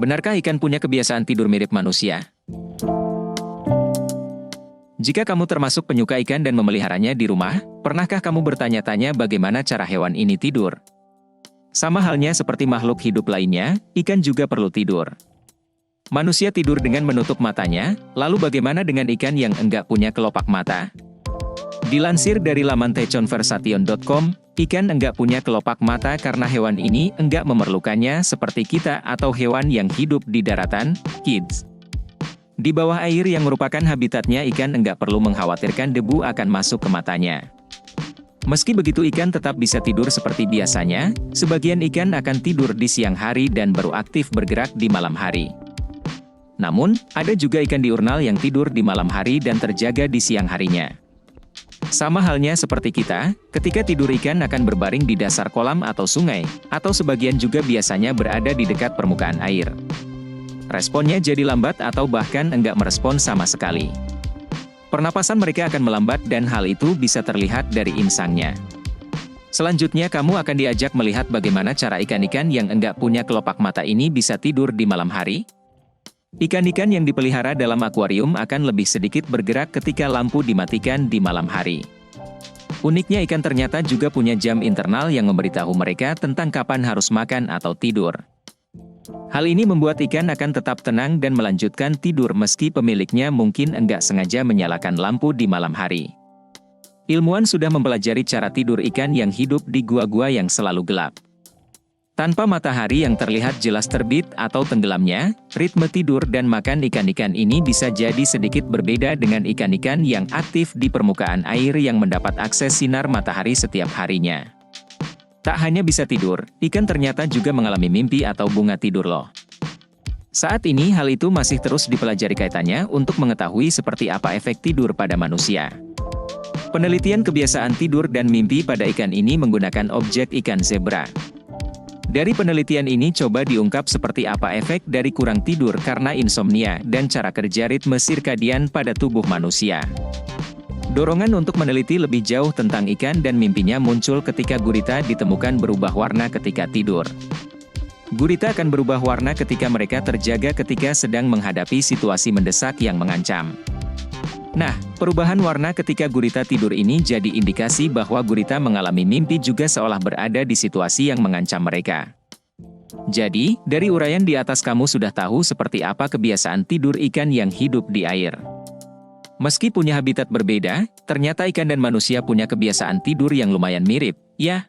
Benarkah ikan punya kebiasaan tidur mirip manusia? Jika kamu termasuk penyuka ikan dan memeliharanya di rumah, pernahkah kamu bertanya-tanya bagaimana cara hewan ini tidur? Sama halnya seperti makhluk hidup lainnya, ikan juga perlu tidur. Manusia tidur dengan menutup matanya, lalu bagaimana dengan ikan yang enggak punya kelopak mata? Dilansir dari laman theconversation.com, ikan enggak punya kelopak mata karena hewan ini enggak memerlukannya seperti kita atau hewan yang hidup di daratan, kids. Di bawah air yang merupakan habitatnya, ikan enggak perlu mengkhawatirkan debu akan masuk ke matanya. Meski begitu, ikan tetap bisa tidur seperti biasanya. Sebagian ikan akan tidur di siang hari dan baru aktif bergerak di malam hari. Namun, ada juga ikan diurnal yang tidur di malam hari dan terjaga di siang harinya. Sama halnya seperti kita, ketika tidur ikan akan berbaring di dasar kolam atau sungai, atau sebagian juga biasanya berada di dekat permukaan air. Responnya jadi lambat atau bahkan enggak merespon sama sekali. Pernapasan mereka akan melambat dan hal itu bisa terlihat dari insangnya. Selanjutnya kamu akan diajak melihat bagaimana cara ikan-ikan yang enggak punya kelopak mata ini bisa tidur di malam hari. Ikan-ikan yang dipelihara dalam akuarium akan lebih sedikit bergerak ketika lampu dimatikan di malam hari. Uniknya, ikan ternyata juga punya jam internal yang memberitahu mereka tentang kapan harus makan atau tidur. Hal ini membuat ikan akan tetap tenang dan melanjutkan tidur meski pemiliknya mungkin enggak sengaja menyalakan lampu di malam hari. Ilmuwan sudah mempelajari cara tidur ikan yang hidup di gua-gua yang selalu gelap. Tanpa matahari yang terlihat jelas terbit atau tenggelamnya, ritme tidur dan makan ikan-ikan ini bisa jadi sedikit berbeda dengan ikan-ikan yang aktif di permukaan air yang mendapat akses sinar matahari setiap harinya. Tak hanya bisa tidur, ikan ternyata juga mengalami mimpi atau bunga tidur loh. Saat ini hal itu masih terus dipelajari kaitannya untuk mengetahui seperti apa efek tidur pada manusia. Penelitian kebiasaan tidur dan mimpi pada ikan ini menggunakan objek ikan zebra. Dari penelitian ini coba diungkap seperti apa efek dari kurang tidur karena insomnia dan cara kerja ritme sirkadian pada tubuh manusia. Dorongan untuk meneliti lebih jauh tentang ikan dan mimpinya muncul ketika gurita ditemukan berubah warna ketika tidur. Gurita akan berubah warna ketika mereka terjaga ketika sedang menghadapi situasi mendesak yang mengancam. Nah, perubahan warna ketika gurita tidur ini jadi indikasi bahwa gurita mengalami mimpi juga seolah berada di situasi yang mengancam mereka. Jadi, dari uraian di atas kamu sudah tahu seperti apa kebiasaan tidur ikan yang hidup di air. Meski punya habitat berbeda, ternyata ikan dan manusia punya kebiasaan tidur yang lumayan mirip, ya.